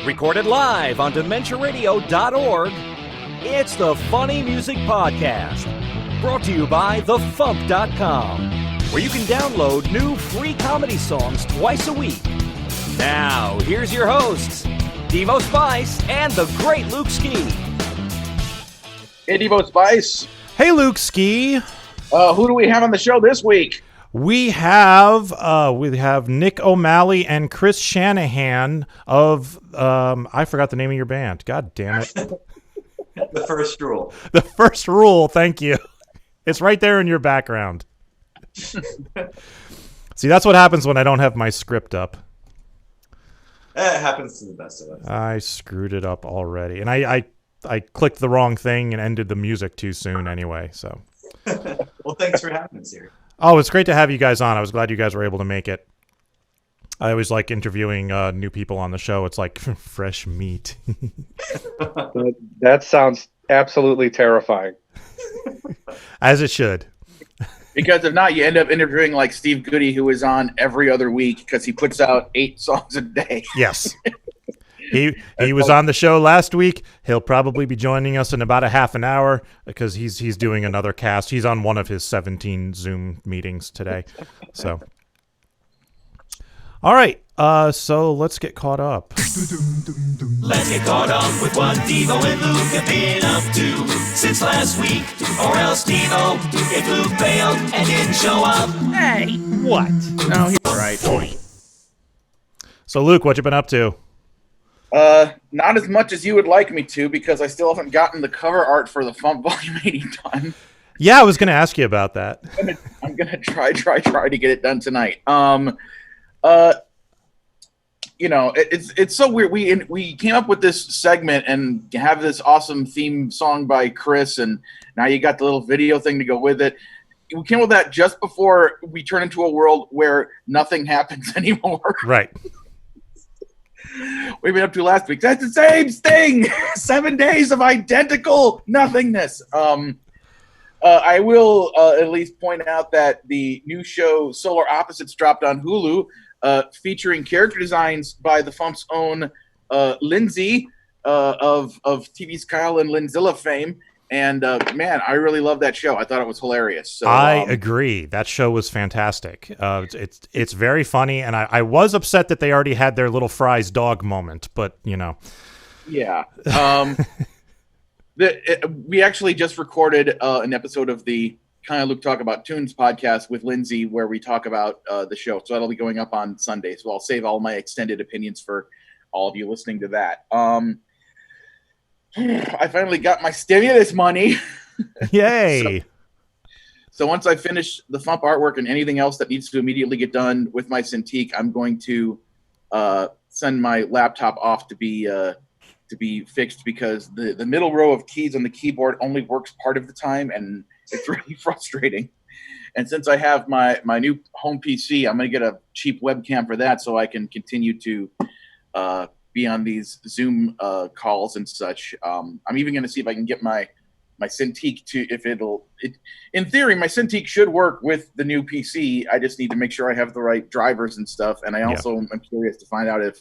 Recorded live on DementiaRadio.org, it's the Funny Music Podcast. Brought to you by FuMP.com, where you can download new free comedy songs twice a week. Now, here's your hosts, Devo Spice and the great Luke Ski. Hey, Devo Spice. Hey, Luke Ski. Who do we have on the show this week? We have Nick O'Malley and Chris Shanahan of I forgot the name of your band. God damn it. The First Rule. The First Rule. Thank you. It's right there in your background. See, that's what happens when I don't have my script up. It happens to the best of us. I screwed it up already, and I clicked the wrong thing and ended the music too soon anyway. So. Well, thanks for having us here. Oh, it's great to have you guys on. I was glad you guys were able to make it. I always like interviewing new people on the show. It's like fresh meat. That sounds absolutely terrifying. As it should. Because if not, you end up interviewing like Steve Goodie, who is on every other week because he puts out 8 songs a day. Yes. He was on the show last week. He'll probably be joining us in about a half an hour because he's doing another cast. He's on one of his 17 Zoom meetings today. So, all right. So let's get caught up. Let's get caught up with what Devo and Luke have been up to since last week. Or else Devo, if Luke bailed and didn't show up. Hey, what? No, he's all right. So Luke, what you been up to? Not as much as you would like me to, because I still haven't gotten the cover art for the FuMP Volume 80 done. Yeah, I was going to ask you about that. I'm gonna try to get it done tonight. It's so weird. We came up with this segment and have this awesome theme song by Chris, and now you got the little video thing to go with it. We came up with that just before we turn into a world where nothing happens anymore. Right. We've been up to last week. That's the same thing. 7 days of identical nothingness. I will at least point out that the new show Solar Opposites dropped on Hulu, featuring character designs by the FuMP's own Lindsay of TV's Kyle and Linzilla fame. And man, I really love that show. I thought it was hilarious. So, I agree. That show was fantastic. It's very funny, and I was upset that they already had their little Fry's dog moment, but you know. Yeah. We actually just recorded an episode of the Kind of Luke Talk About Tunes podcast with Lindsay, where we talk about the show. So that'll be going up on Sunday. So I'll save all my extended opinions for all of you listening to that. I finally got my stimulus money. Yay. So once I finish the FuMP artwork and anything else that needs to immediately get done with my Cintiq, I'm going to send my laptop off to be fixed, because the middle row of keys on the keyboard only works part of the time, and it's really frustrating. And since I have my new home PC, I'm going to get a cheap webcam for that so I can continue to be on these Zoom calls and such. I'm even going to see if I can get my Cintiq to, in theory, my Cintiq should work with the new PC. I just need to make sure I have the right drivers and stuff. And I also am curious to find out if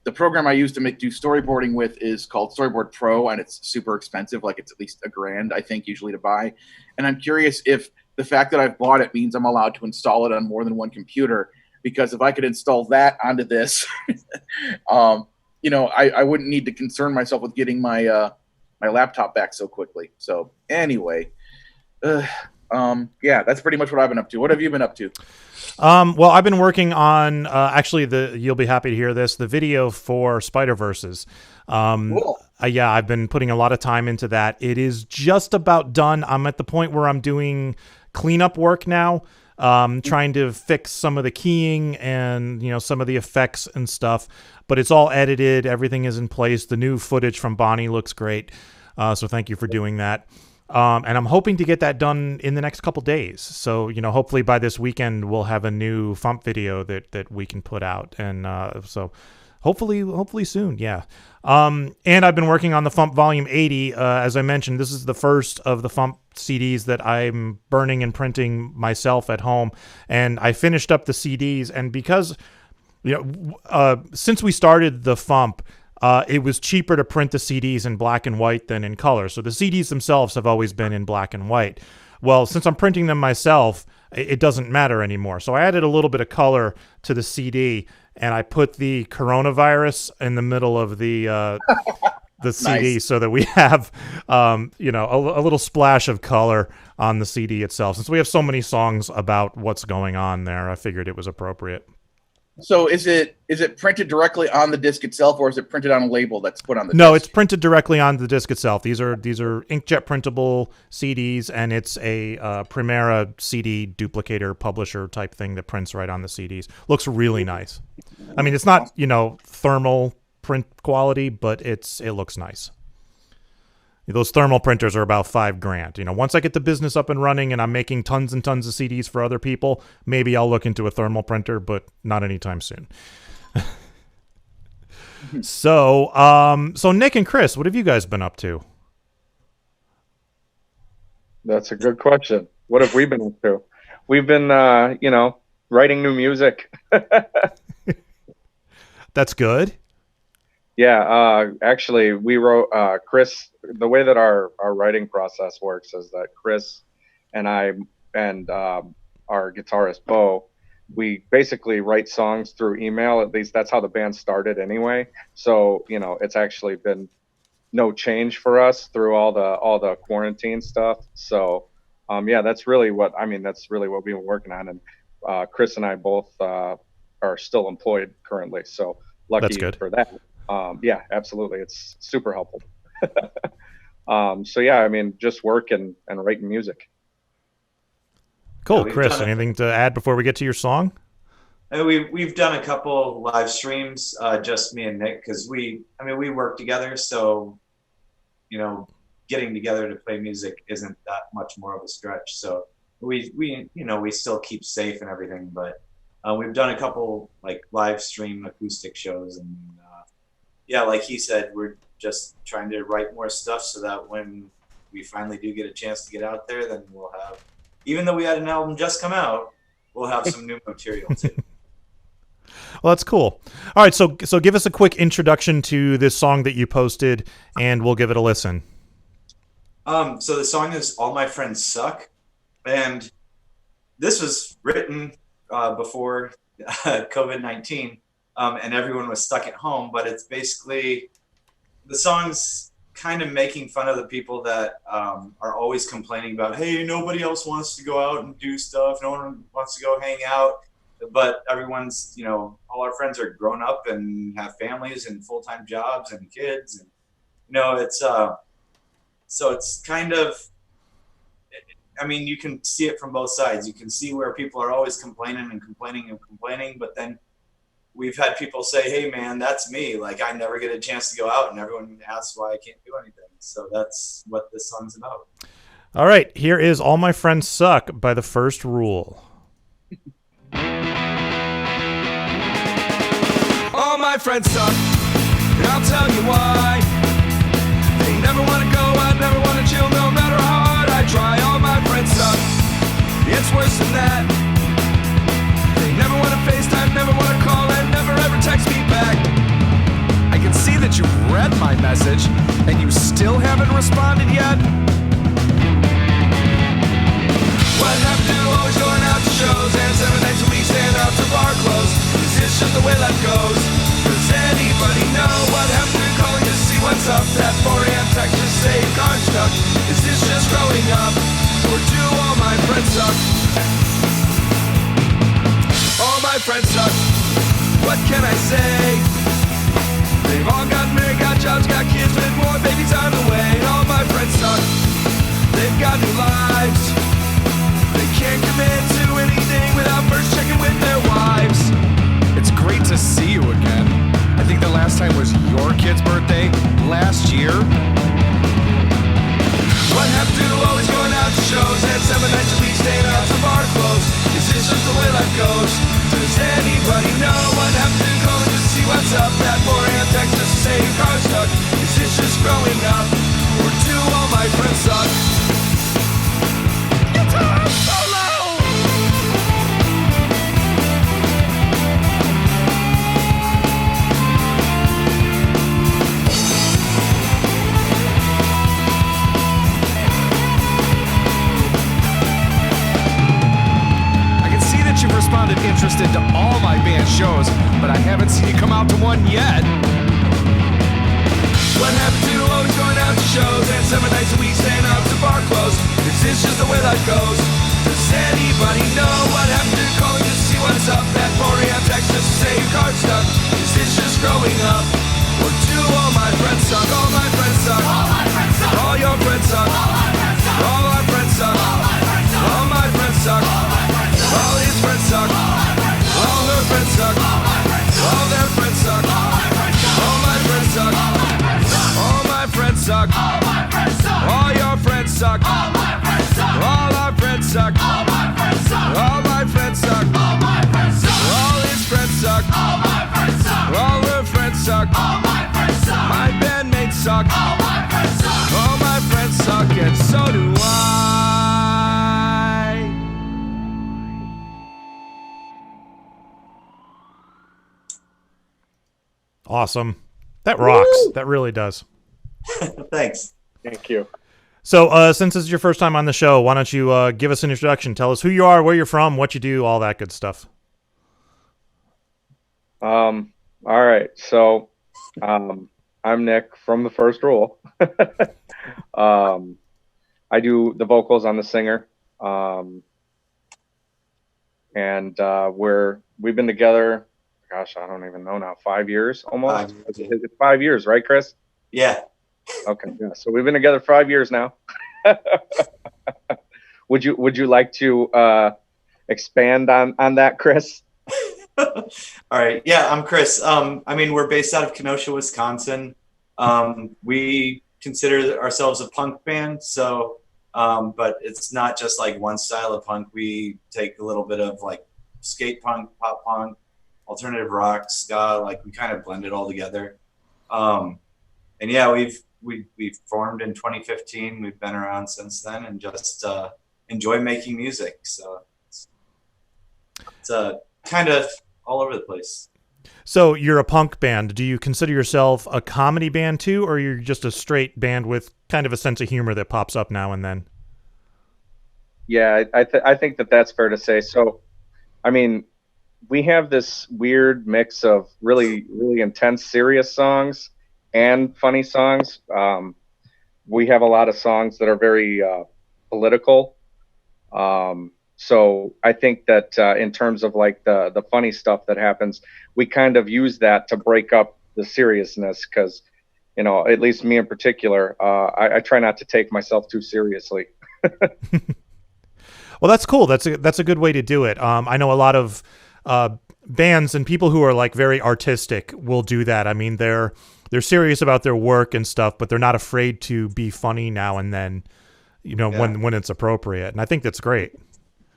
the program I use to do storyboarding with is called Storyboard Pro, and it's super expensive. Like, it's at least $1,000, I think, usually to buy. And I'm curious if the fact that I've bought it means I'm allowed to install it on more than one computer. Because if I could install that onto this, I wouldn't need to concern myself with getting my laptop back so quickly. So anyway, that's pretty much what I've been up to. What have you been up to? Well, I've been working on you'll be happy to hear this, the video for Spider-Verses. Cool. I've been putting a lot of time into that. It is just about done. I'm at the point where I'm doing cleanup work now. Trying to fix some of the keying and, some of the effects and stuff, but it's all edited. Everything is in place. The new footage from Bonnie looks great. So thank you for doing that. And I'm hoping to get that done in the next couple days. So, hopefully by this weekend, we'll have a new FuMP video that we can put out. And, so hopefully soon. Yeah. And I've been working on the FuMP Volume 80. As I mentioned, this is the first of the FuMP CDs that I'm burning and printing myself at home. And I finished up the CDs. And because Since we started the FuMP, it was cheaper to print the CDs in black and white than in color. So the CDs themselves have always been in black and white. Well, since I'm printing them myself, it doesn't matter anymore. So I added a little bit of color to the CD, and I put the coronavirus in the middle of the CD so that we have, a little splash of color on the CD itself. Since we have so many songs about what's going on there, I figured it was appropriate. So is it printed directly on the disc itself, or is it printed on a label that's put on the disc? No, it's printed directly on the disc itself. These are inkjet printable CDs, and it's a Primera CD duplicator publisher type thing that prints right on the CDs. Looks really nice. I mean, it's not, thermal print quality, but it looks nice. Those thermal printers are about $5,000. Once I get the business up and running and I'm making tons and tons of CDs for other people, maybe I'll look into a thermal printer, but not anytime soon. So Nick and Chris, what have you guys been up to? That's a good question. What have we been up to? We've been, writing new music. That's good. Yeah, actually, we wrote Chris. The way that our writing process works is that Chris and I and our guitarist Bo, we basically write songs through email. At least that's how the band started, anyway. So it's actually been no change for us through all the quarantine stuff. So that's really what we've been working on. And Chris and I both are still employed currently. So lucky for that. Yeah, absolutely. It's super helpful. Just work and writing music. Cool. Chris, anything to add before we get to your song? We've done a couple live streams, just me and Nick, because we work together. So, getting together to play music isn't that much more of a stretch. So we still keep safe and everything, but we've done a couple live stream acoustic shows, and like he said, we're just trying to write more stuff so that when we finally do get a chance to get out there, then we'll have, even though we had an album just come out, we'll have some new material too. Well, that's cool. All right, so give us a quick introduction to this song that you posted, and we'll give it a listen. So the song is All My Friends Suck, and this was written before COVID-19. And everyone was stuck at home, but it's basically, the song's kind of making fun of the people that are always complaining about, hey, nobody else wants to go out and do stuff, no one wants to go hang out, but everyone's, all our friends are grown up and have families and full-time jobs and kids, and it's so it's kind of, you can see it from both sides. You can see where people are always complaining, but then we've had people say, hey man, that's me. I never get a chance to go out, and everyone asks why I can't do anything. So that's what this song's about. All right, here is All My Friends Suck by The First Rule. All my friends suck, and I'll tell you why. They never want to go out, never want to chill, no matter how hard I try. All my friends suck, it's worse than that. They never want to FaceTime, never want to call, and never ever text me back. I can see that you've read my message, and you still haven't responded yet. What happened to always going out to shows, and 7 nights a week staying out till bar close? Is this just the way life goes? Does anybody know what happened to calling to see what's up? That 4 a.m. text just say your car's stuck. Is this just growing up, or do all my friends suck? All my friends suck, what can I say? They've all got married, got jobs, got kids, with more babies on the way. All my friends suck, they've got new lives. They can't commit to anything without first checking with their wives. It's great to see you again. I think the last time was your kid's birthday last year. What happened to always going out to shows, and 7 nights a week staying out till bar close? Is this just the way life goes? Does anybody know what happened to calling to see what's up? That 4 a.m. text just to say your car's stuck. Is this just growing up, or do all my friends suck? Guitar solo! responded interested to all my band shows, but I haven't seen you come out to one yet. What happened to always going out to shows and 7 nights a week staying out to bar close? Is this just the way life goes? Does anybody know what happened to calling just to see what's up? That 4 a.m. text just to say your card's stuck. Is this just growing up? Or do all my friends suck? All my friends suck. All my friends suck. All your friends suck. All my friends suck. All our friends suck. All my friends suck. All my friends suck. All my friends suck. All his friends suck. All my friends suck. All her friends suck. All my friends suck. All their friends suck. All my friends suck. All my friends suck. All my friends suck. All my friends suck. All my friends suck. All your friends suck. All my friends suck. All our friends suck. All my friends suck. All my friends suck. All my friends suck. All his friends suck. All my friends suck. All her friends suck. All my friends suck. My bandmates suck. All my friends suck. All my friends suck, and so do I. Awesome. That rocks. Woo! That really does. Thanks. Thank you. So, since this is your first time on the show, why don't you give us an introduction? Tell us who you are, where you're from, what you do, all that good stuff. All right. So, I'm Nick from The First Rule. I do the vocals. I'm the singer. And we've been together, gosh, I don't even know now, 5 years almost. It's 5 years, right, Chris? Yeah. Okay. Yeah. So we've been together 5 years now. Would you like to expand on that, Chris? All right. Yeah, I'm Chris. We're based out of Kenosha, Wisconsin. We consider ourselves a punk band, so but it's not just like one style of punk. We take a little bit of like skate punk, pop punk, alternative rock, ska, like we kind of blend it all together. And yeah, we've formed in 2015. We've been around since then and just enjoy making music. So it's kind of all over the place. So you're a punk band. Do you consider yourself a comedy band too, or you're just a straight band with kind of a sense of humor that pops up now and then? Yeah, I think that's fair to say. So, I mean, we have this weird mix of really, really intense, serious songs and funny songs. We have a lot of songs that are very political. So I think that in terms of like the funny stuff that happens, we kind of use that to break up the seriousness because, you know, at least me in particular, I try not to take myself too seriously. Well, that's cool. That's a good way to do it. I know a lot of bands and people who are like very artistic will do that. I mean, they're serious about their work and stuff, but they're not afraid to be funny now and then, you know, when it's appropriate. And I think that's great.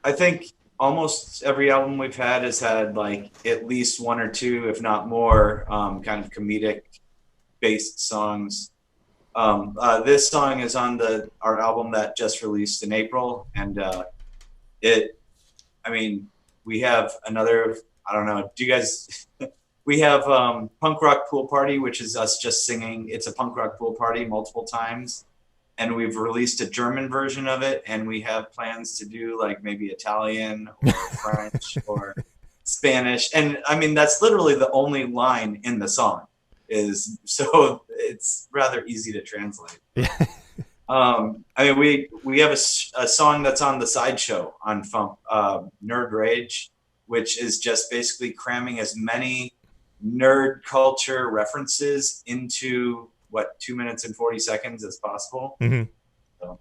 I think almost every album we've had has had like at least one or two, if not more, kind of comedic based songs. This song is on our album that just released in April, and we have another, I don't know, do you guys, we have Punk Rock Pool Party, which is us just singing It's a Punk Rock Pool Party multiple times. And we've released a German version of it, and we have plans to do like maybe Italian or French or Spanish. And I mean, that's literally the only line in the song so it's rather easy to translate. We have a song that's on the sideshow on FuMP, Nerd Rage, which is just basically cramming as many nerd culture references into 2 minutes and 40 seconds as possible. Mm-hmm. So,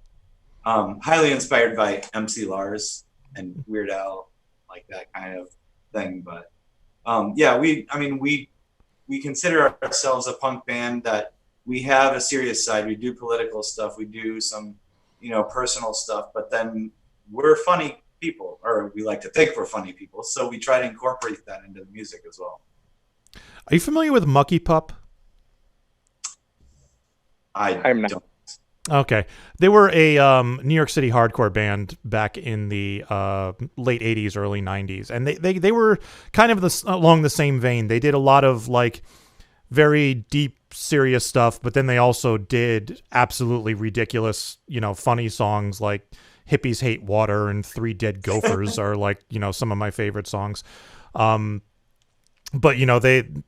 highly inspired by MC Lars and Weird Al, like that kind of thing. But we consider ourselves a punk band that we have a serious side. We do political stuff. We do some, personal stuff, but then we're funny people, or we like to think we're funny people. So we try to incorporate that into the music as well. Are you familiar with Mucky Pup? I'm not. Don't. Okay. They were a New York City hardcore band back in the late 80s, early 90s. And they were kind of along the same vein. They did a lot of like very deep, serious stuff, but then they also did absolutely ridiculous, funny songs like, Hippies Hate Water and Three Dead Gophers are like, some of my favorite songs. But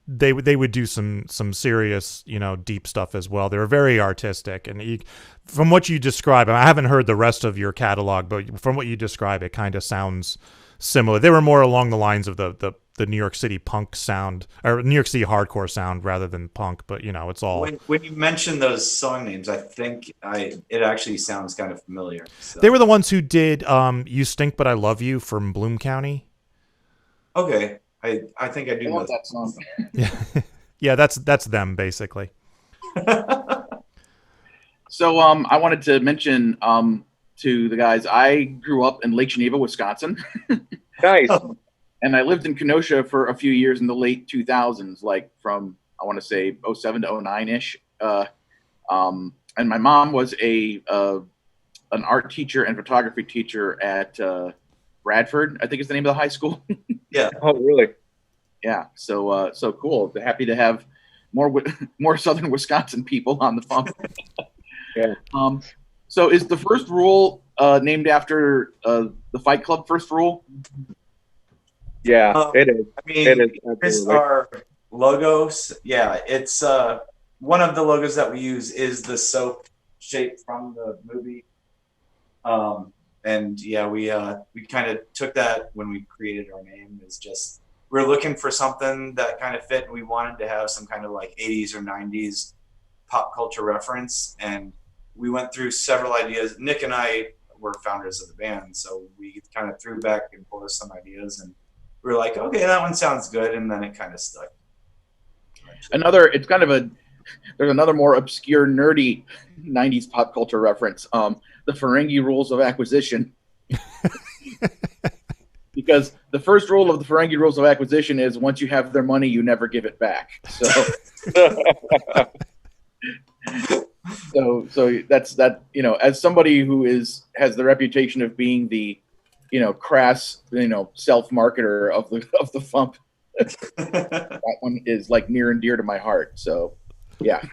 they would do some serious, deep stuff as well. They were very artistic, and from what you describe, I haven't heard the rest of your catalog, but from what you describe, it kind of sounds similar. They were more along the lines of the New York City punk sound, or New York City hardcore sound, rather than punk. But it's all. When you mention those song names, I think it actually sounds kind of familiar. So. They were the ones who did "You Stink But I Love You" from Bloom County. Okay. I think I do know that song. Yeah, that's them basically. So I wanted to mention to the guys, I grew up in Lake Geneva, Wisconsin. Nice. And I lived in Kenosha for a few years in the late 2000s, like from, I want to say 07 to 09-ish. And my mom was an art teacher and photography teacher at Bradford, I think is the name of the high school. Yeah. Oh, really? Yeah. So cool. Happy to have more Southern Wisconsin people on the FuMP. Yeah. So is the first rule named after the Fight Club first rule? Yeah, it is. I mean, it is. here's our logos. Yeah, it's one of the logos that we use is the soap shape from the movie. And yeah, we kind of took that when we created our name. It's just we're looking for something that kind of fit, and we wanted to have some kind of like 80s or 90s pop culture reference. And we went through several ideas. Nick and I were founders of the band, so we kind of threw back and forth some ideas, and we were like, okay, that one sounds good, and then it kind of stuck. There's another more obscure, nerdy 90s pop culture reference. The Ferengi rules of acquisition. Because the first rule of the Ferengi rules of acquisition is once you have their money, you never give it back. So that's that, as somebody who has the reputation of being the, crass, self-marketer of the FuMP, that one is like near and dear to my heart. So, yeah.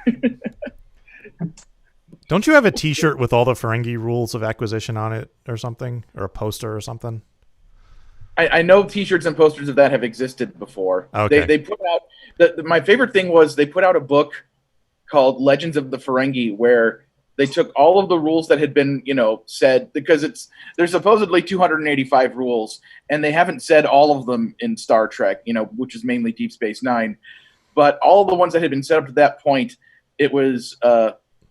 Don't you have a T-shirt with all the Ferengi rules of acquisition on it or something, or a poster or something? I know T-shirts and posters of that have existed before. Okay. They put out my favorite thing was they put out a book called Legends of the Ferengi, where they took all of the rules that had been, said, because there's supposedly 285 rules, and they haven't said all of them in Star Trek, which is mainly Deep Space Nine, but all of the ones that had been set up to that point, it was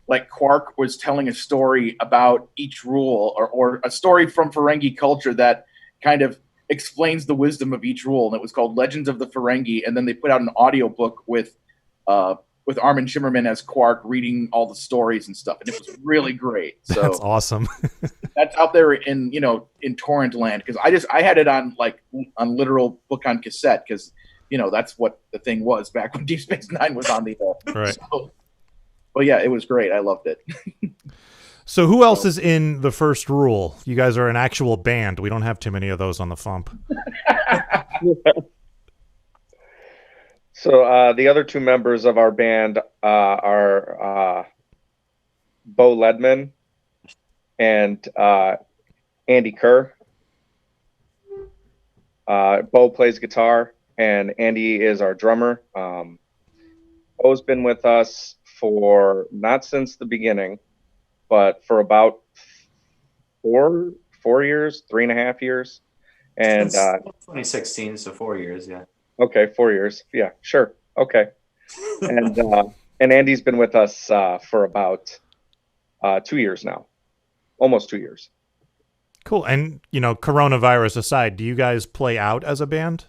like Quark was telling a story about each rule, or a story from Ferengi culture that kind of explains the wisdom of each rule, and it was called Legends of the Ferengi. And then they put out an audiobook with Armin Shimmerman as Quark reading all the stories and stuff, and it was really great. So that's awesome. That's out there in torrent land, because I had it on literal book on cassette, because that's what the thing was back when Deep Space Nine was on the air. Right. So, well, yeah, it was great. I loved it. So who else is in the first rule? You guys are an actual band. We don't have too many of those on the FuMP. So the other two members of our band are Bo Ledman and Andy Kerr. Bo plays guitar, and Andy is our drummer. Bo's been with us for not since the beginning, but for about 4 years, 3.5 years. And 2016, so 4 years, yeah. Okay, 4 years. Yeah, sure. Okay. And Andy's been with us for about 2 years now. Almost 2 years. Cool. And, coronavirus aside, do you guys play out as a band?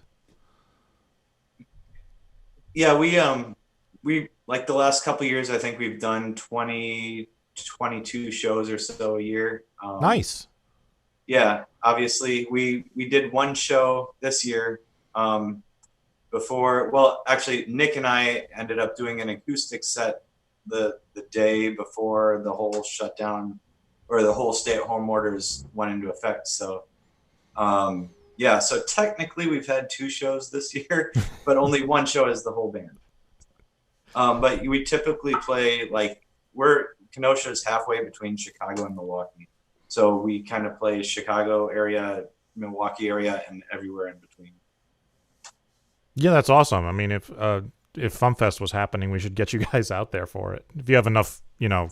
Yeah, we like the last couple of years, I think we've done 22 shows or so a year. Nice. Yeah, obviously we did one show this year actually Nick and I ended up doing an acoustic set the day before the whole shutdown or the whole stay-at-home orders went into effect. So so technically we've had 2 shows this year, but only one show is the whole band. But we typically play Kenosha is halfway between Chicago and Milwaukee. So we kind of play Chicago area, Milwaukee area, and everywhere in between. Yeah, that's awesome. I mean, if FuMPFest was happening, we should get you guys out there for it. If you have enough,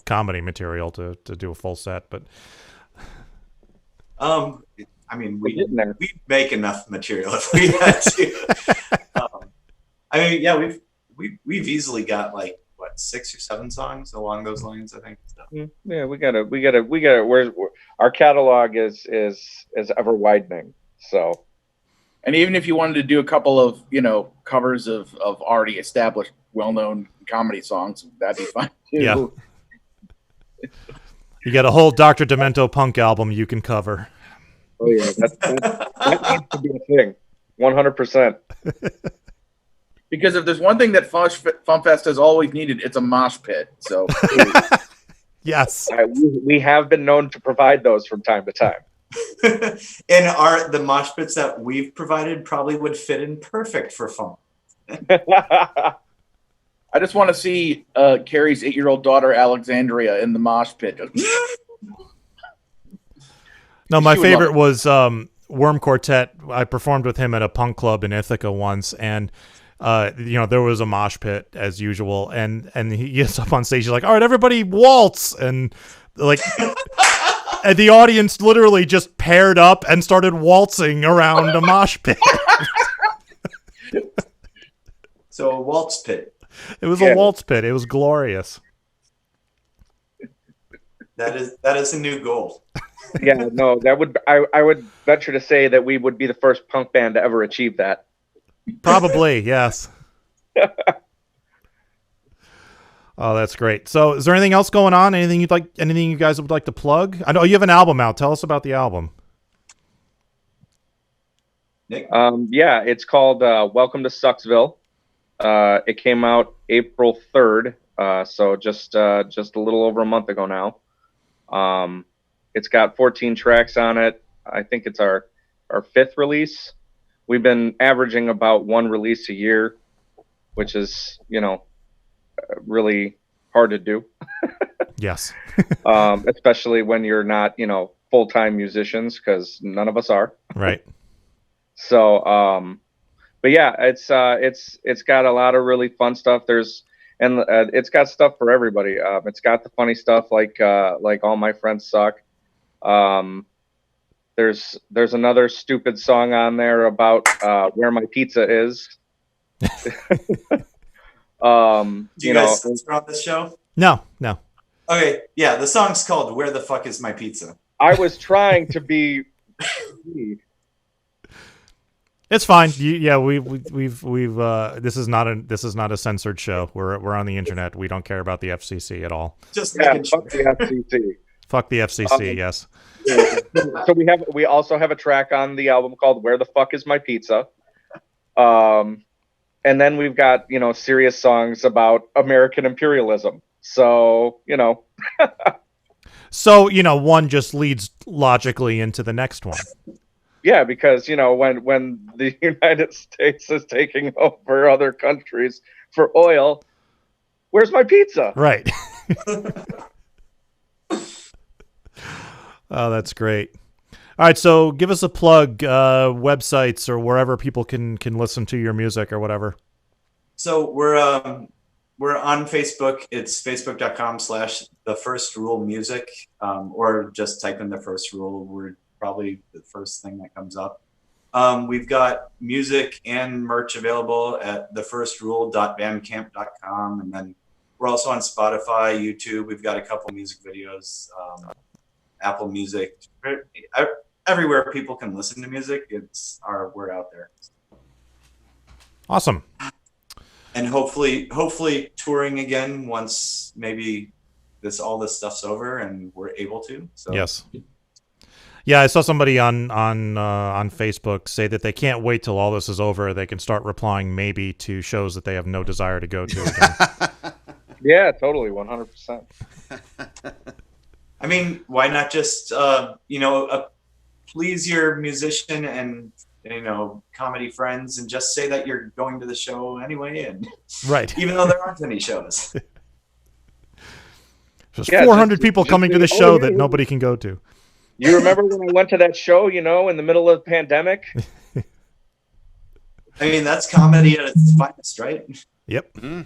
comedy material to do a full set, but I mean, we make enough material if we had to. I mean, yeah, we've easily got like 6 or 7 songs along those lines, I think. So. Yeah, we gotta. Our catalog is ever widening. So, and even if you wanted to do a couple of covers of already established, well-known comedy songs, that'd be fun too. Yeah. You got a whole Dr. Demento punk album you can cover. Oh yeah, that needs to be a thing, 100%. Because if there's one thing that FuMPFest has always needed, it's a mosh pit. So yes, we have been known to provide those from time to time. And the mosh pits that we've provided probably would fit in perfect for FuMP. I just want to see Carrie's 8-year-old daughter Alexandria in the mosh pit. No, my favorite was Worm Quartet. I performed with him at a punk club in Ithaca once, and there was a mosh pit as usual, and he gets up on stage, he's like, "All right, everybody waltz," and like, and the audience literally just paired up and started waltzing around a mosh pit. So a waltz pit. It was a waltz pit. It was glorious. That is a new goal. Yeah, no, I would venture to say that we would be the first punk band to ever achieve that. Probably, yes. Oh, that's great. So, is there anything else going on? Anything you guys would like to plug? I know you have an album out. Tell us about the album. Nick? Yeah, it's called Welcome to Sucksville. It came out April 3rd, so just a little over a month ago now. It's got 14 tracks on it. I think it's our 5th release. We've been averaging about 1 release a year, which is, really hard to do. Yes. Especially when you're not, full-time musicians, because none of us are. Right. So, but yeah, it's got a lot of really fun stuff. It's got stuff for everybody. It's got the funny stuff like All My Friends Suck. There's another stupid song on there about where my pizza is. Do you guys censor on this show? No. Okay, yeah, the song's called "Where the Fuck Is My Pizza." I was trying to be. It's fine. We've this is not a censored show. We're on the internet. We don't care about the FCC at all. Just fuck the FCC. Fuck the FCC. Yes. So we also have a track on the album called "Where the Fuck Is My Pizza," and then we've got serious songs about American imperialism. So So one just leads logically into the next one. Yeah, because when the United States is taking over other countries for oil, where's my pizza? Right. Oh, that's great. All right, so give us a plug, websites or wherever people can listen to your music or whatever. So we're on Facebook. It's facebook.com/thefirstrule_music, or just type in The First Rule. We're probably the first thing that comes up. We've got music and merch available at thefirstrule.bandcamp.com, and then we're also on Spotify, YouTube. We've got a couple music videos, Apple Music, everywhere people can listen to music. We're out there. Awesome. And hopefully touring again once maybe all this stuff's over and we're able to. So. Yes. Yeah, I saw somebody on Facebook say that they can't wait till all this is over. They can start replying maybe to shows that they have no desire to go to again. Yeah, totally, 100%. I mean, why not just please your musician and comedy friends and just say that you're going to the show anyway, and right, even though there aren't any shows. There's 400 people coming to the show that nobody can go to. You remember when I went to that show, in the middle of the pandemic? I mean, that's comedy at its finest, right? Yep. All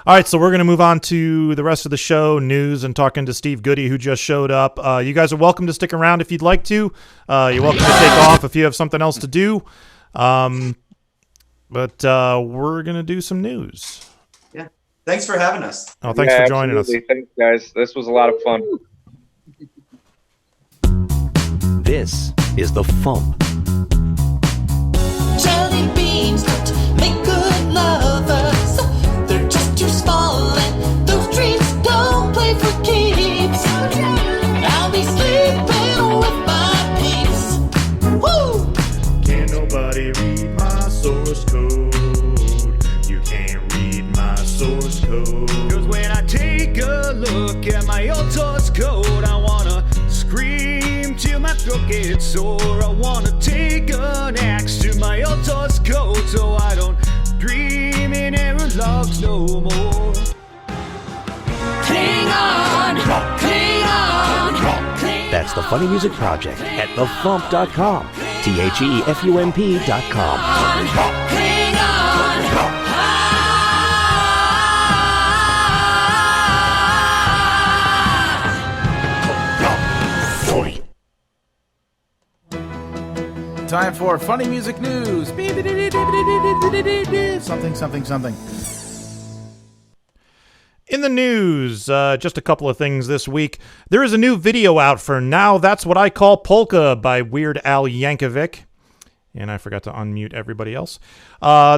right, so we're going to move on to the rest of the show, news, and talking to Steve Goodie, who just showed up. You guys are welcome to stick around if you'd like to. You're welcome to take off if you have something else to do. But we're going to do some news. Yeah. Thanks for having us. Oh, thanks for joining us. Thanks, guys. This was a lot of fun. This is the FuMP. Jelly beans don't make good lovers. They're just too small and those dreams don't play for keeps. I'll be sleeping with my peeps. Woo! Can't nobody read my source code. You can't read my source code. 'Cause when I take a look at my old source code, I wanna scream till my throat gets sore. I wanna take an axe to my old source code so I don't dream in error logs no more. Cling on, cling on, cling. That's the Funny Music Project at thefump.com. THEFUMP.com. Cling on. Time for funny music news. Something. In the news, just a couple of things this week. There is a new video out for Now That's What I Call Polka by Weird Al Yankovic. And I forgot to unmute everybody else.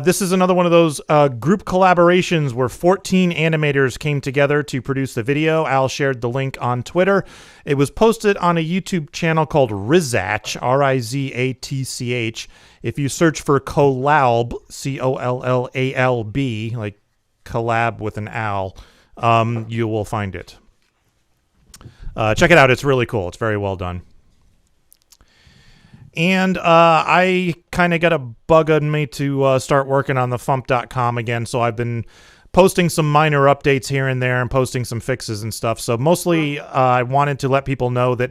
This is another one of those group collaborations where 14 animators came together to produce the video. Al shared the link on Twitter. It was posted on a YouTube channel called Rizatch, Rizatch. If you search for Collab, Collalb, like collab with an Al, you will find it. Check it out. It's really cool. It's very well done. And I kind of got a bug on me to start working on the FuMP.com again, so I've been posting some minor updates here and there and posting some fixes and stuff. So mostly I wanted to let people know that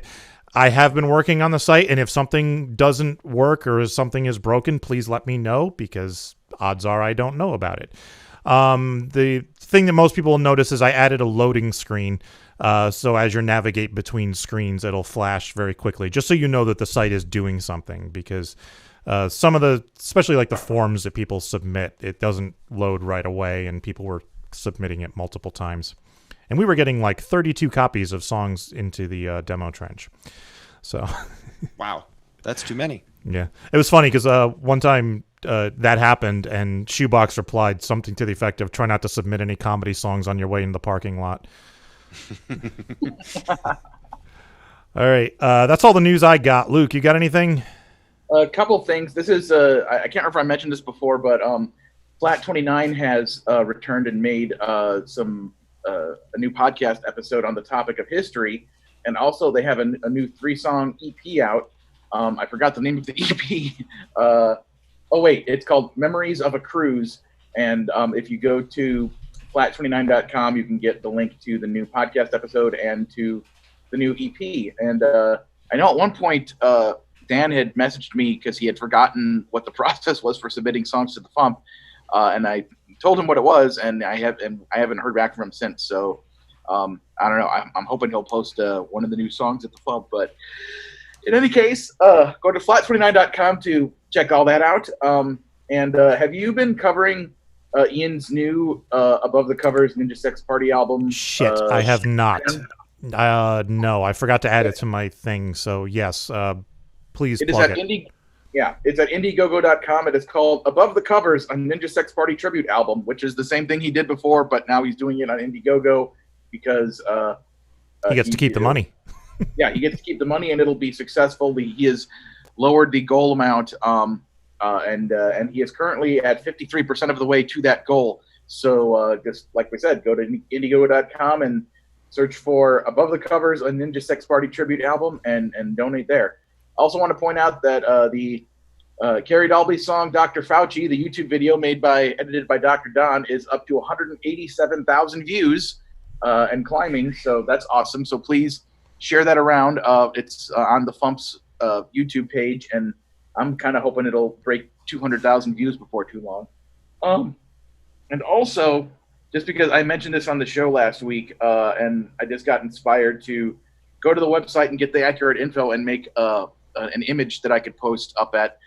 I have been working on the site, and if something doesn't work or something is broken, please let me know, because odds are I don't know about it. The thing that most people will notice is I added a loading screen. So as you navigate between screens, it'll flash very quickly, just so you know that the site is doing something, because some of the, especially like the forms that people submit, it doesn't load right away, and people were submitting it multiple times. And we were getting like 32 copies of songs into the demo trench. So, wow, that's too many. Yeah, it was funny because one time that happened, and Shoebox replied something to the effect of, "Try not to submit any comedy songs on your way in the parking lot." All right, that's all the news I got. Luke, you got anything? A couple of things. This is I can't remember if I mentioned this before, but Flat 29 has returned and made a new podcast episode on the topic of history, and also they have a new 3-song EP out. I forgot the name of the EP. It's called Memories of a Cruise, and if you go to flat29.com, you can get the link to the new podcast episode and to the new EP. And I know at one point Dan had messaged me because he had forgotten what the process was for submitting songs to the FuMP, and I told him what it was, and I haven't heard back from him since. So I don't know. I'm hoping he'll post one of the new songs at the FuMP. But in any case, go to flat29.com to check all that out. And have you been covering Ian's new Above the Covers Ninja Sex Party album? Shit, I have not. No, I forgot to add it to my thing. So yes, please plug it. It's at Indiegogo.com. It is called Above the Covers, a Ninja Sex Party tribute album, which is the same thing he did before, but now he's doing it on Indiegogo because he gets to keep the money. Yeah, he gets to keep the money, and it'll be successful. He has lowered the goal amount. And he is currently at 53% of the way to that goal. So just like we said, go to Indiegogo.com and search for Above the Covers, a Ninja Sex Party tribute album, and donate there. I also want to point out that the Carrie Dalby song Dr. Fauci, the YouTube video edited by Dr. Don, is up to 187,000 views and climbing. So that's awesome. So please share that around. It's on the FuMP's YouTube page, and I'm kind of hoping it'll break 200,000 views before too long. And also, just because I mentioned this on the show last week, and I just got inspired to go to the website and get the accurate info and make an image that I could post up at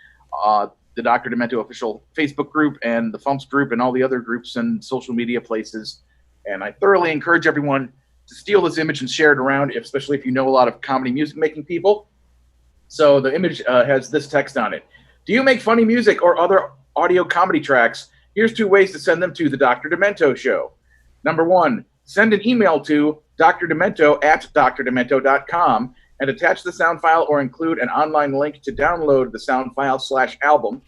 the Dr. Demento official Facebook group and the FuMP's group and all the other groups and social media places. And I thoroughly encourage everyone to steal this image and share it around, especially if you know a lot of comedy music making people. So the image has this text on it. Do you make funny music or other audio comedy tracks? Here's 2 ways to send them to the Dr. Demento Show. Number 1, send an email to drdemento@drdemento.com and attach the sound file or include an online link to download the sound file /album.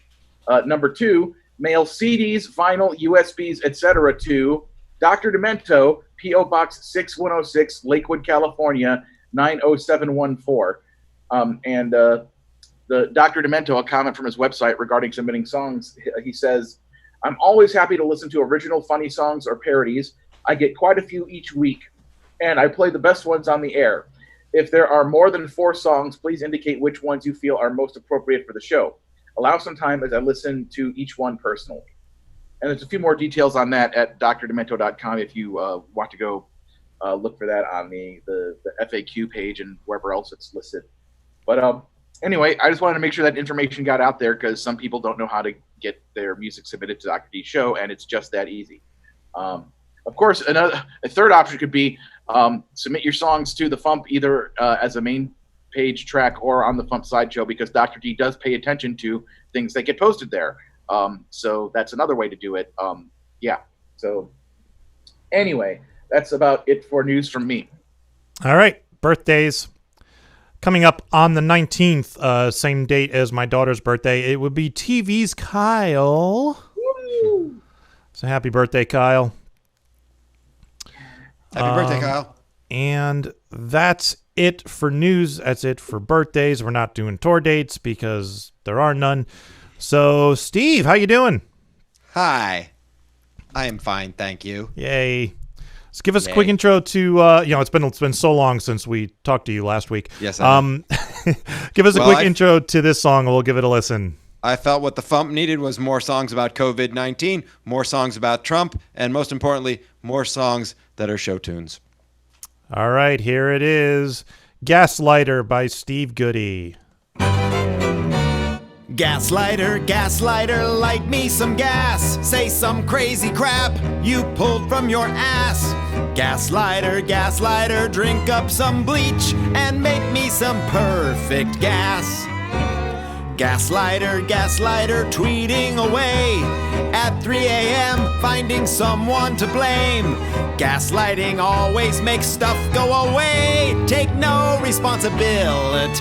Number 2, mail CDs, vinyl, USBs, etc. to Dr. Demento, P.O. Box 6106, Lakewood, California, 90714. The Dr. Demento, a comment from his website regarding submitting songs, he says, I'm always happy to listen to original funny songs or parodies. I get quite a few each week, and I play the best ones on the air. If there are more than 4 songs, please indicate which ones you feel are most appropriate for the show. Allow some time as I listen to each one personally. And there's a few more details on that at drdemento.com if you want to go look for that on the FAQ page and wherever else it's listed. But anyway, I just wanted to make sure that information got out there because some people don't know how to get their music submitted to Dr. D's show, and it's just that easy. Of course, a third option could be submit your songs to the FuMP either as a main page track or on the FuMP Sideshow because Dr. D does pay attention to things that get posted there. So that's another way to do it. So anyway, that's about it for news from me. All right. Birthdays. Coming up on the 19th, same date as my daughter's birthday, it would be TV's Kyle. Woo! So happy birthday, Kyle. Happy birthday, Kyle. And that's it for news. That's it for birthdays. We're not doing tour dates because there are none. So, Steve, how you doing? Hi. I am fine, thank you. Yay. Let's give us a quick intro to, it's been so long since we talked to you last week. Yes, I know. Give us a quick intro to this song, and we'll give it a listen. I felt what the FuMP needed was more songs about COVID-19, more songs about Trump, and most importantly, more songs that are show tunes. All right, here it is. Gaslighter by Steve Goodie. Gaslighter, gaslighter, light me some gas. Say some crazy crap you pulled from your ass. Gaslighter, gaslighter, drink up some bleach and make me some perfect gas. Gaslighter, gaslighter, tweeting away at 3 a.m., finding someone to blame. Gaslighting always makes stuff go away. Take no responsibility.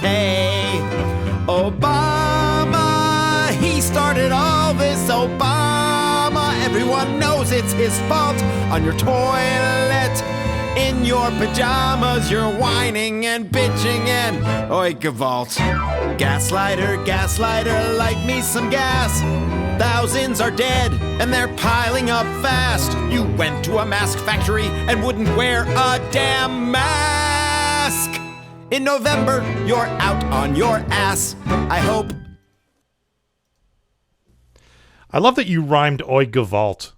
Obama, he started all this. Obama, everyone knows it's his fault. On your toilet, in your pajamas, you're whining and bitching and oi gavolt. Gaslighter, gaslighter, light me some gas. Thousands are dead and they're piling up fast. You went to a mask factory and wouldn't wear a damn mask. In November, you're out on your ass, I hope. I love that you rhymed oi gavolt.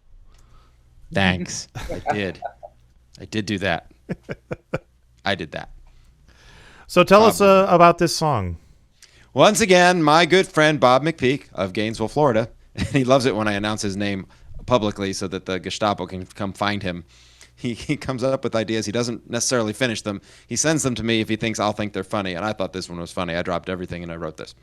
Thanks. I did. I did do that. I did that. So tell us about this song. Once again, my good friend Bob McPeak of Gainesville, Florida, and he loves it when I announce his name publicly so that the Gestapo can come find him. He comes up with ideas. He doesn't necessarily finish them. He sends them to me if he thinks I'll think they're funny, and I thought this one was funny. I dropped everything and I wrote this.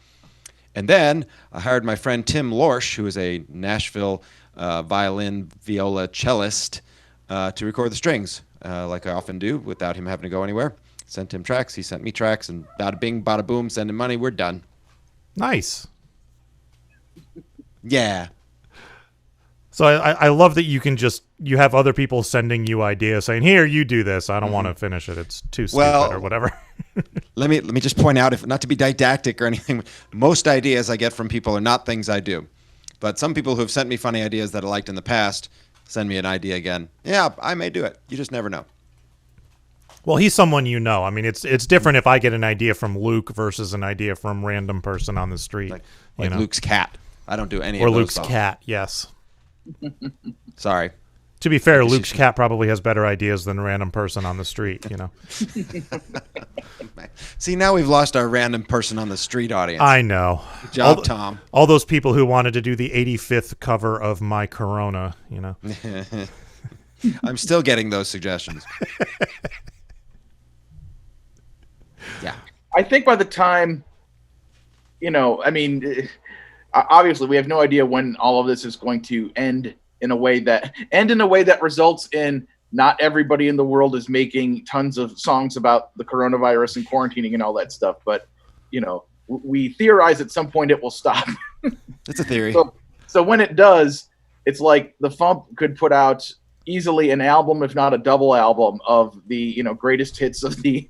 And then I hired my friend Tim Lorsch, who is a Nashville violin, viola cellist, to record the strings, like I often do, without him having to go anywhere. Sent him tracks, he sent me tracks, and bada bing, bada boom, send him money, we're done. Nice. Yeah. So I love that you have other people sending you ideas saying, here, you do this. I don't want to finish it. It's too stupid or whatever. let me just point out, if not to be didactic or anything, most ideas I get from people are not things I do. But some people who have sent me funny ideas that I liked in the past send me an idea again. Yeah, I may do it. You just never know. Well, he's someone you know. I mean, it's different if I get an idea from Luke versus an idea from random person on the street. Like you know? Luke's cat. I don't do any or of those Luke's songs. cat. Yes. Sorry. To be fair, Luke's cat probably has better ideas than a random person on the street. You know. See, now we've lost our random person on the street audience. I know. Good job, Tom. All those people who wanted to do the 85th cover of My Corona. You know. I'm still getting those suggestions. Yeah. I think by the time, I mean, obviously we have no idea when all of this is going to end in a way that results in not everybody in the world is making tons of songs about the coronavirus and quarantining and all that stuff. But, we theorize at some point it will stop. It's a theory. So when it does, it's like the FuMP could put out easily an album, if not a double album, of the greatest hits of the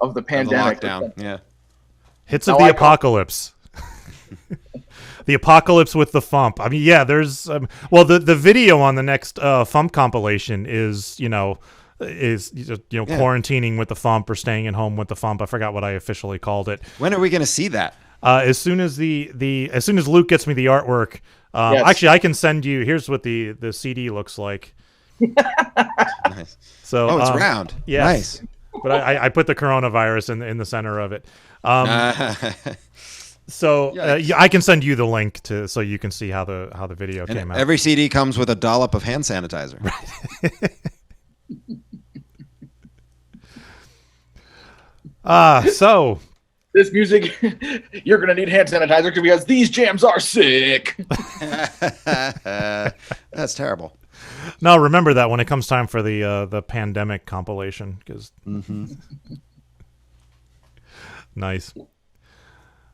of the pandemic. The lockdown, yeah. Hits of the apocalypse. The apocalypse with the FuMP. I mean, yeah. There's the video on the next FuMP compilation is quarantining with the FuMP or staying at home with the FuMP. I forgot what I officially called it. When are we going to see that? As soon as as soon as Luke gets me the artwork. Yes. Actually, I can send you. Here's what the CD looks like. Nice. So, it's round. Yes. Nice. But I put the coronavirus in the center of it. So I can send you the link so you can see how the video came out. Every CD comes with a dollop of hand sanitizer. So this music, you're gonna need hand sanitizer because these jams are sick. That's terrible. No, remember that when it comes time for the pandemic compilation, because nice.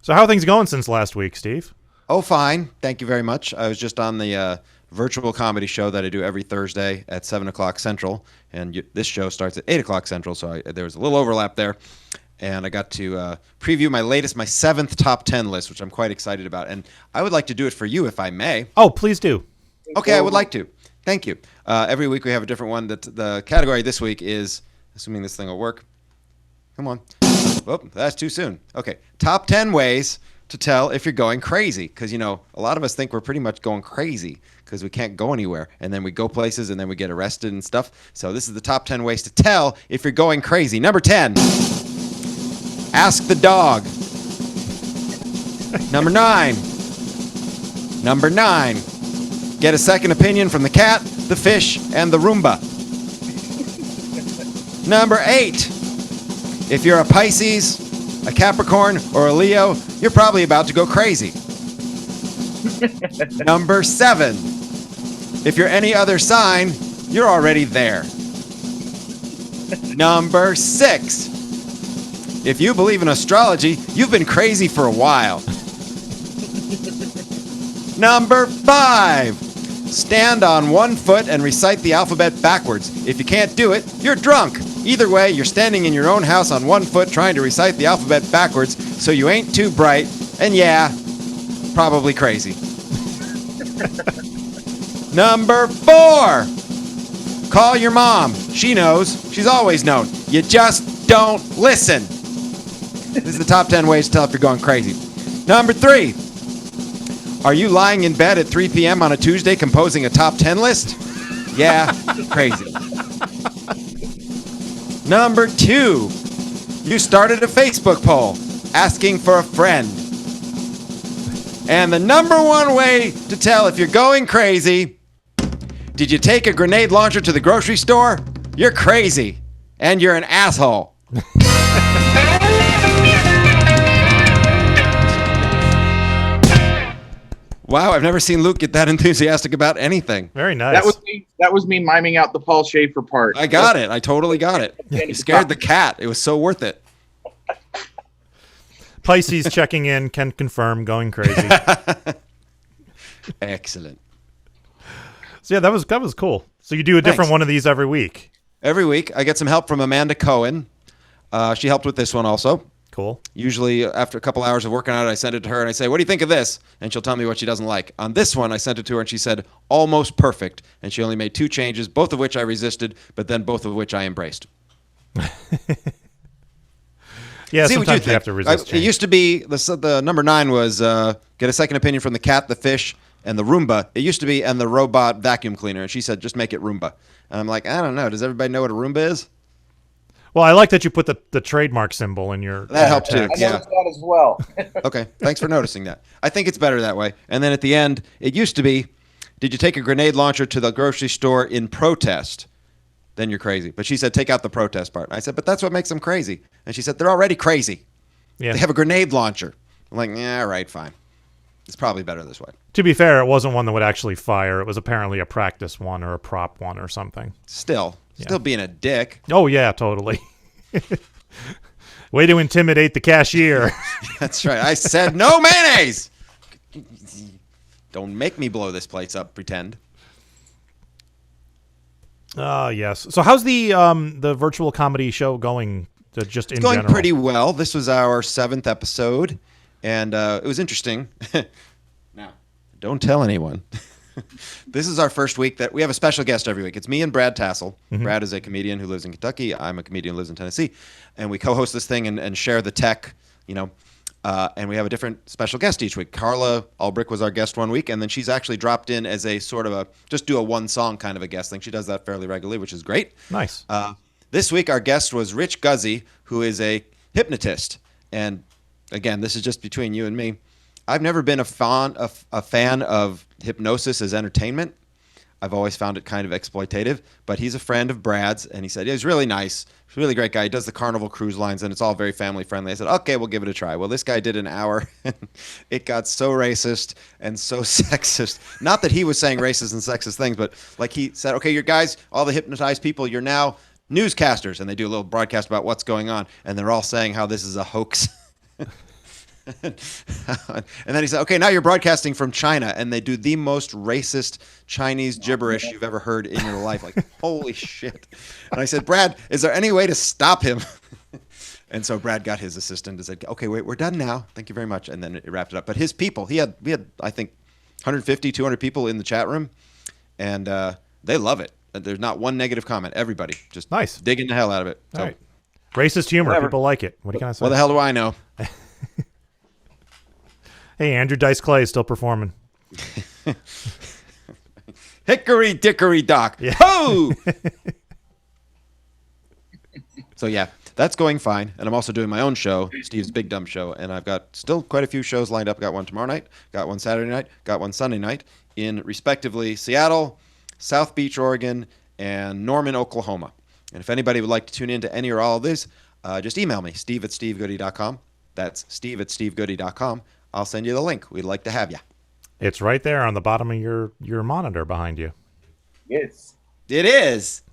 So how are things going since last week, Steve? Oh, fine. Thank you very much. I was just on the virtual comedy show that I do every Thursday at 7 o'clock Central, and this show starts at 8 o'clock Central, so there was a little overlap there. And I got to preview my 7th top 10 list, which I'm quite excited about. And I would like to do it for you, if I may. Oh, please do. Okay, I would like to. Thank you. Every week we have a different one. The category this week is, assuming this thing will work. Come on. Oh, that's too soon. Okay. Top 10 ways to tell if you're going crazy. Because, a lot of us think we're pretty much going crazy because we can't go anywhere. And then we go places and then we get arrested and stuff. So this is the top 10 ways to tell if you're going crazy. Number 10, ask the dog. Number 9, get a second opinion from the cat, the fish, and the Roomba. Number 8, if you're a Pisces, a Capricorn, or a Leo, you're probably about to go crazy. Number 7, if you're any other sign, you're already there. Number 6, if you believe in astrology, you've been crazy for a while. Number 5, stand on one foot and recite the alphabet backwards. If you can't do it, you're drunk. Either way, you're standing in your own house on one foot trying to recite the alphabet backwards, so you ain't too bright, and yeah, probably crazy. Number 4, call your mom. She knows. She's always known. You just don't listen. This is the top 10 ways to tell if you're going crazy. Number 3, are you lying in bed at 3 p.m. on a Tuesday composing a top 10 list? Yeah, crazy. Number 2, you started a Facebook poll asking for a friend. And the number 1 way to tell if you're going crazy, did you take a grenade launcher to the grocery store? You're crazy. And you're an asshole. Wow, I've never seen Luke get that enthusiastic about anything. Very nice. That was me miming out the Paul Schaefer part. I got it. I totally got it. You scared the cat. It was so worth it. Pisces checking in, can confirm, going crazy. Excellent. So yeah, that was cool. So you do a different one of these every week. Every week, I get some help from Amanda Cohen. She helped with this one also. Cool. Usually, after a couple hours of working on it, I send it to her and I say, "What do you think of this?" And she'll tell me what she doesn't like. On this one, I sent it to her and she said, "Almost perfect." And she only made 2 changes, both of which I resisted, but then both of which I embraced. Yeah, See what sometimes you you have think. to resist It change. used to be the number 9 was get a second opinion from the cat, the fish, and the Roomba. It used to be and the robot vacuum cleaner, and she said just make it Roomba. And I'm like, I don't know. Does everybody know what a Roomba is? Well, I like that you put the trademark symbol in your. That helped too. I Yeah. noticed that as well. Okay. Thanks for noticing that. I think it's better that way. And then at the end, it used to be, did you take a grenade launcher to the grocery store in protest? Then you're crazy. But she said, take out the protest part. I said, but that's what makes them crazy. And she said, they're already crazy. Yeah. They have a grenade launcher. I'm like, yeah, right, fine. It's probably better this way. To be fair, it wasn't one that would actually fire. It was apparently a practice one or a prop one or something. Still being a dick. Oh yeah, totally. Way to intimidate the cashier. That's right. I said no mayonnaise. Don't make me blow this place up, pretend. Yes. So how's the virtual comedy show going? Just in It's going general? pretty well. This was our 7th episode, and it was interesting. Now, don't tell anyone. This is our first week that we have a special guest every week. It's me and Brad Tassel. Mm-hmm. Brad is a comedian who lives in Kentucky. I'm a comedian who lives in Tennessee. And we co-host this thing and share the tech, and we have a different special guest each week. Carla Ulbrich was our guest one week, and then she's actually dropped in as a sort of just do a one-song kind of a guest thing. She does that fairly regularly, which is great. Nice. This week, our guest was Rich Guzzi, who is a hypnotist. And again, this is just between you and me. I've never been a fan of hypnosis as entertainment. I've always found it kind of exploitative. But he's a friend of Brad's, and he said, he's really nice. He's a really great guy. He does the Carnival Cruise Lines, and it's all very family-friendly. I said, okay, we'll give it a try. Well, this guy did an hour, and it got so racist and so sexist. Not that he was saying racist and sexist things, but like he said, okay, you guys, all the hypnotized people, you're now newscasters, and they do a little broadcast about what's going on, and they're all saying how this is a hoax. And then he said, okay, now you're broadcasting from China, and they do the most racist Chinese gibberish you've ever heard in your life. Like, holy shit. And I said, Brad, is there any way to stop him? And so Brad got his assistant and said, okay, wait, we're done now. Thank you very much. And then it wrapped it up. But his people, we had, I think, 150, 200 people in the chat room, and they love it. There's not one negative comment. Everybody just Nice. digging the hell out of it. So, All right. Racist humor. Whatever. People like it. What can I say? what the hell do I know? Hey, Andrew Dice Clay is still performing. Hickory dickory dock. Yeah. Ho! So yeah, that's going fine. And I'm also doing my own show, Steve's Big Dumb Show. And I've got still quite a few shows lined up. Got one tomorrow night, got one Saturday night, got one Sunday night in respectively Seattle, South Beach, Oregon, and Norman, Oklahoma. And if anybody would like to tune in to any or all of this, just email me, steve@stevegoodie.com. That's steve@stevegoodie.com. I'll send you the link. We'd like to have you. It's right there on the bottom of your monitor behind you. Yes. It is.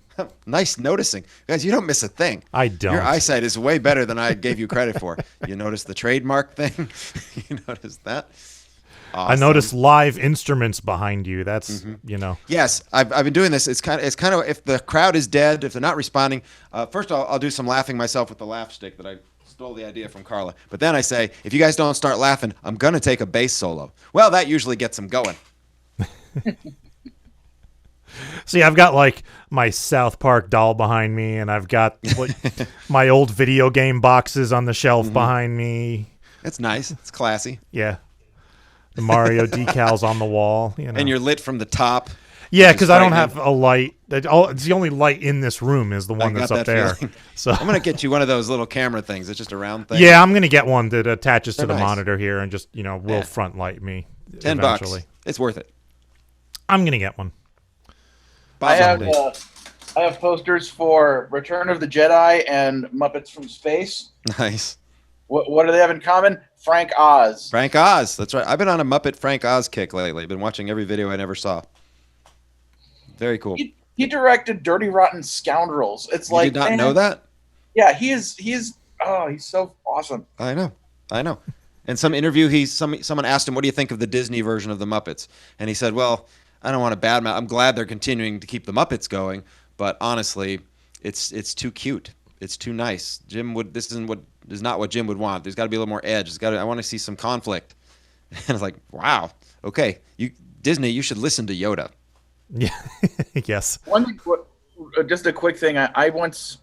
Nice noticing. Guys, you don't miss a thing. I don't. Your eyesight is way better than I gave you credit for. You notice the trademark thing? You noticed that? I Awesome. noticed live instruments behind you. That's Yes, I've been doing this. It's kind of if the crowd is dead, if they're not responding. First, I'll do some laughing myself with the laugh stick that I stole the idea from Carla. But then I say, if you guys don't start laughing, I'm gonna take a bass solo. Well, that usually gets them going. See, I've got like my South Park doll behind me, and I've got my old video game boxes on the shelf behind me. It's nice. It's classy. Yeah. The Mario decals on the wall. And you're lit from the top. Yeah, which is because I don't frightening. have a light. It's the only light in this room is the one I that's got up that there. feeling. So I'm gonna get you one of those little camera things. It's just a round thing. yeah, I'm gonna get one that attaches to They're the nice. monitor here and just will Yeah. front light me. $10. Eventually. It's worth it. I'm gonna get one. I have Someday. I have posters for Return of the Jedi and Muppets from Space. Nice. What do they have in common? Frank Oz. Frank Oz. That's right. I've been on a Muppet Frank Oz kick lately. I've been watching every video I never saw. Very cool. He directed Dirty Rotten Scoundrels. It's You like did not man, know that? Yeah, he's so awesome. I know. In some interview, someone asked him, "What do you think of the Disney version of the Muppets?" And he said, "Well, I don't want to badmouth. I'm glad they're continuing to keep the Muppets going, but honestly, it's too cute. It's too nice. This is not what Jim would want. There's got to be a little more edge. I want to see some conflict." And it's like, wow, okay, Disney, you should listen to Yoda. Yeah. Yes. Just a quick thing. I once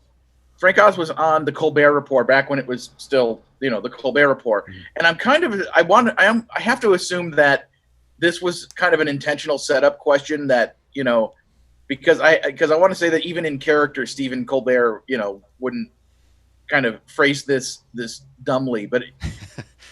Frank Oz was on the Colbert Report back when it was still, the Colbert Report. And I have to assume that this was kind of an intentional setup question that, because I want to say that even in character, Stephen Colbert, wouldn't kind of phrase this dumbly, but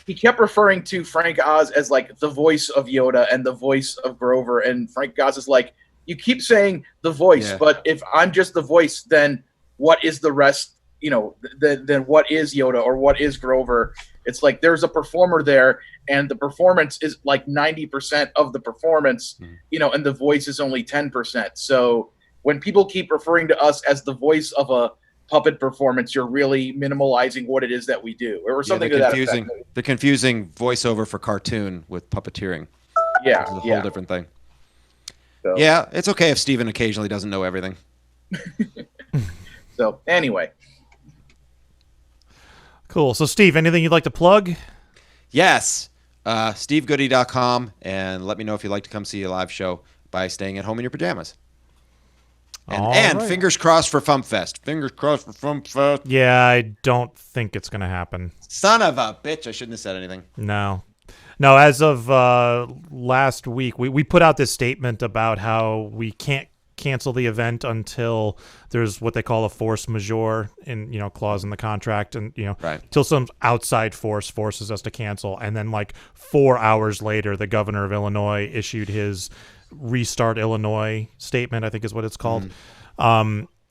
he kept referring to Frank Oz as like the voice of Yoda and the voice of Grover. And Frank Oz is like, you keep saying the voice, but if I'm just the voice, then what is the rest? Then what is Yoda or what is Grover? It's like there's a performer there, and the performance is like 90% of the performance, and the voice is only 10%. So when people keep referring to us as the voice of a puppet performance, you're really minimalizing what it is that we do, or something to that effect. The confusing voiceover for cartoon with puppeteering. Yeah, it's a whole different thing. So. Yeah, it's okay if Steven occasionally doesn't know everything. So anyway. Cool. So Steve, anything you'd like to plug? Yes. SteveGoodie.com, and let me know if you'd like to come see a live show by staying at home in your pajamas. And fingers crossed for FuMPFest. Fingers crossed for FuMPFest. Yeah, I don't think it's going to happen. Son of a bitch. I shouldn't have said anything. No, as of last week, we put out this statement about how we can't cancel the event until there's what they call a force majeure clause in the contract, and until some outside force forces us to cancel. And then like 4 hours later, the governor of Illinois issued his Restart Illinois statement, I think is what it's called.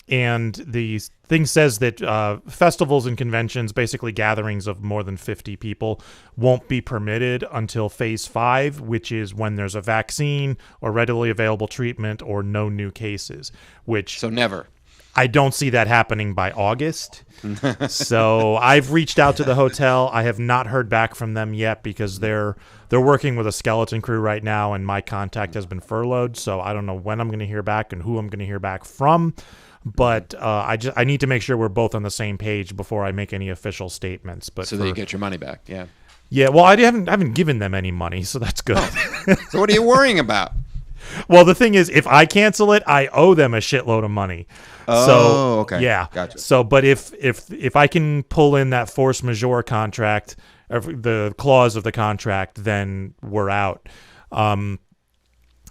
And the thing says that festivals and conventions, basically gatherings of more than 50 people, won't be permitted until phase 5, which is when there's a vaccine or readily available treatment or no new cases, So never. I don't see that happening by August. So I've reached out to the hotel. I have not heard back from them yet because they're working with a skeleton crew right now, and my contact has been furloughed. So I don't know when I'm going to hear back and who I'm going to hear back from. But I need to make sure we're both on the same page before I make any official statements. But so that you get your money back. Yeah. Yeah. Well, I haven't given them any money, so that's good. So what are you worrying about? Well, the thing is, if I cancel it, I owe them a shitload of money. Oh, okay. Yeah. Gotcha. So, but if I can pull in that force majeure contract, or the clause of the contract, then we're out.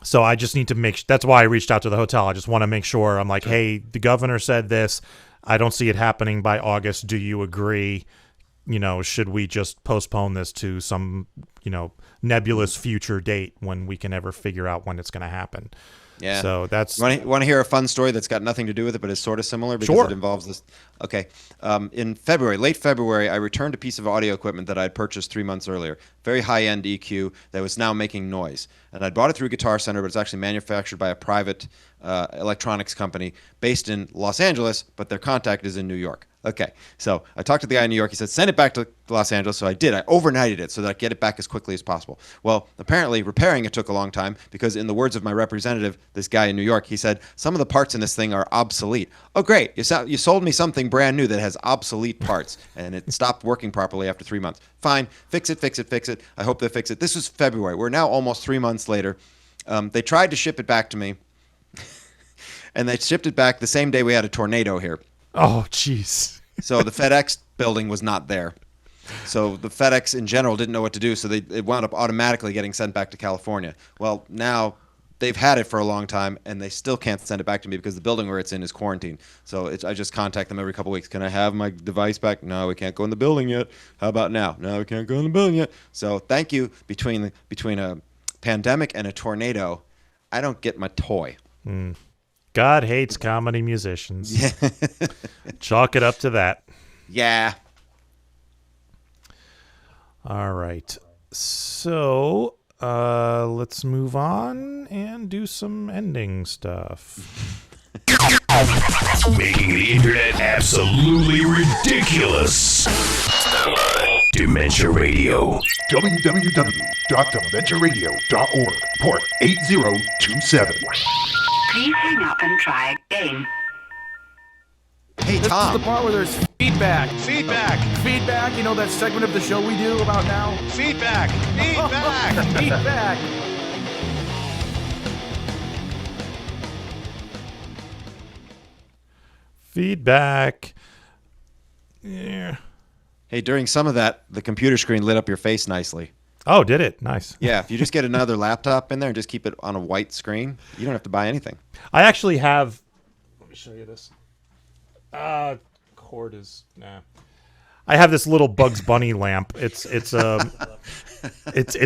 So I just need to that's why I reached out to the hotel. I just want to make sure. I'm like, hey, the governor said this. I don't see it happening by August. Do you agree? Should we just postpone this to some, nebulous future date when we can ever figure out when it's going to happen? Yeah. So that's. Want to hear a fun story that's got nothing to do with it, but is sort of similar because it involves this. Okay. In late February, I returned a piece of audio equipment that I had purchased 3 months earlier. Very high-end EQ that was now making noise. And I bought it through Guitar Center, but it's actually manufactured by a private electronics company based in Los Angeles, but their contact is in New York. Okay, so I talked to the guy in New York. He said, send it back to Los Angeles. So I did. I overnighted it so that I get it back as quickly as possible. Well, apparently repairing it took a long time because in the words of my representative, this guy in New York, he said, some of the parts in this thing are obsolete. Oh, great. You sold me something brand new that has obsolete parts, and it stopped working properly after 3 months. Fine. Fix it. I hope they fix it. This was February. We're now almost 3 months later. They tried to ship it back to me, and they shipped it back the same day we had a tornado here. Oh, jeez. So the FedEx building was not there. So the FedEx in general didn't know what to do, so it wound up automatically getting sent back to California. Well, now they've had it for a long time, and they still can't send it back to me because the building where it's in is quarantined. So I just contact them every couple of weeks. Can I have my device back? No, we can't go in the building yet. How about now? No, we can't go in the building yet. So thank you. Between a pandemic and a tornado, I don't get my toy. God hates comedy musicians. Yeah. Chalk it up to that. Yeah. All right. So let's move on and do some ending stuff. Making the internet absolutely ridiculous. Dementia Radio. www.dementiaradio.org. Port 8027. Please hang up and try again. Hey, This Tom. is the part where there's feedback. Feedback. Feedback. You know that segment of the show we do about now? Feedback. Feedback. Feedback. Feedback. Yeah. Hey, during some of that, the computer screen lit up your face nicely. Oh, did it? Nice. Yeah, if you just get another laptop in there and just keep it on a white screen, you don't have to buy anything. I actually have. Let me show you this. Cord is nah. I have this little Bugs Bunny lamp. It's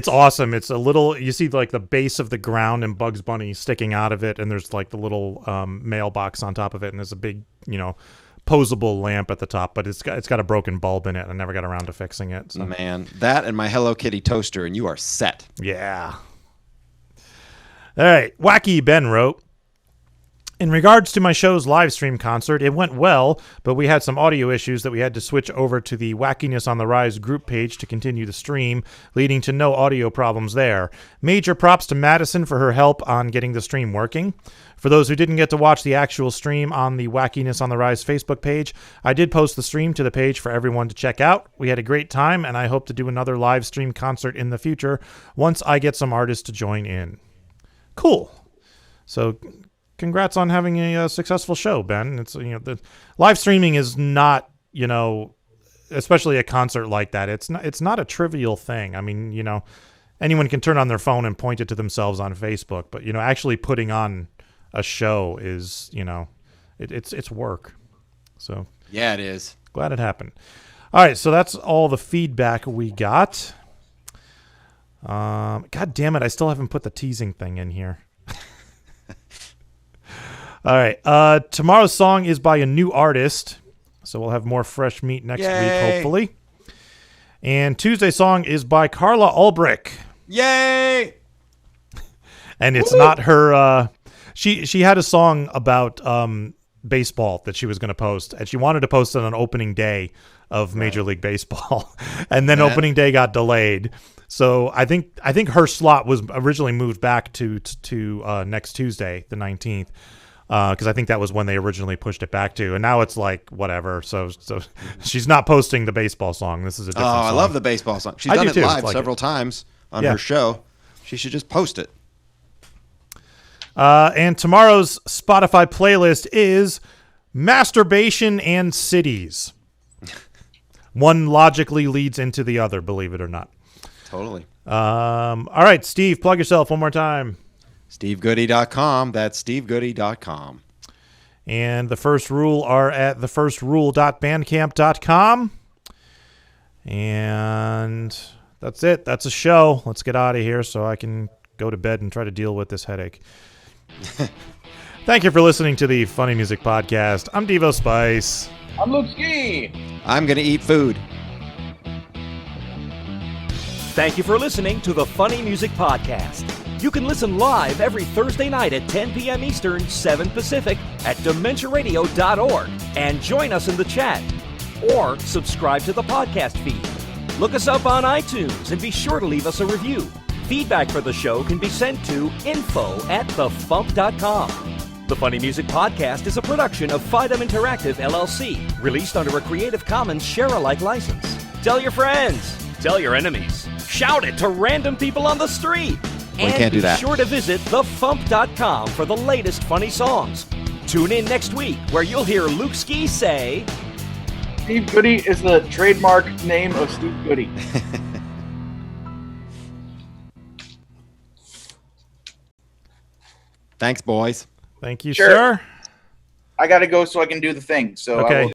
awesome. It's a little. You see like the base of the ground and Bugs Bunny sticking out of it, and there's like the little mailbox on top of it, and there's a big posable lamp at the top, but it's got a broken bulb in it. I never got around to fixing it. So. Man, that and my Hello Kitty toaster, and you are set. Yeah. All right. Wacky Ben wrote, in regards to my show's live stream concert, it went well, but we had some audio issues that we had to switch over to the Wackiness on the Rise group page to continue the stream, leading to no audio problems there. Major props to Madison for her help on getting the stream working. For those who didn't get to watch the actual stream on the Wackiness on the Rise Facebook page, I did post the stream to the page for everyone to check out. We had a great time, and I hope to do another live stream concert in the future once I get some artists to join in. Cool. So congrats on having a successful show, Ben. It's the live streaming is not, especially a concert like that. It's not a trivial thing. I mean, anyone can turn on their phone and point it to themselves on Facebook, but actually putting on a show is, it's work. So yeah, it is. Glad it happened. All right, so that's all the feedback we got. God damn it, I still haven't put the teasing thing in here. All right, tomorrow's song is by a new artist, so we'll have more fresh meat next week, hopefully. And Tuesday's song is by Carla Ulbrich. Yay! And it's not her. She had a song about baseball that she was going to post, and she wanted to post it on opening day of Major League Baseball, and then opening day got delayed. So I think her slot was originally moved back to next Tuesday, the 19th, because I think that was when they originally pushed it back to, and now it's like whatever. So she's not posting the baseball song. This is a different song. I love the baseball song. She's done it live several times on her show. She should just post it. And tomorrow's Spotify playlist is Masturbation and Cities. One logically leads into the other, believe it or not. Totally. All right, Steve, plug yourself one more time. SteveGoodie.com. That's SteveGoodie.com. And the First Rule are at thefirstrule.bandcamp.com. And that's it. That's a show. Let's get out of here so I can go to bed and try to deal with this headache. Thank you for listening to the Funny Music Podcast. I'm Devo Spice. I'm Luke Ski. I'm going to eat food. Thank you for listening to the Funny Music Podcast. You can listen live every Thursday night at 10 p.m. Eastern, 7 Pacific at DementiaRadio.org and join us in the chat. Or subscribe to the podcast feed. Look us up on iTunes and be sure to leave us a review. Feedback for the show can be sent to info@thefump.com. The Funny Music Podcast is a production of Fidem Interactive, LLC, released under a Creative Commons share-alike license. Tell your friends. Tell your enemies. Shout it to random people on the street. We can't do that. Be sure to visit thefump.com for the latest funny songs. Tune in next week where you'll hear Luke Ski say, Steve Goodie is the trademark name of Steve Goodie. Thanks, boys. Thank you, sir. I got to go so I can do the thing. So okay.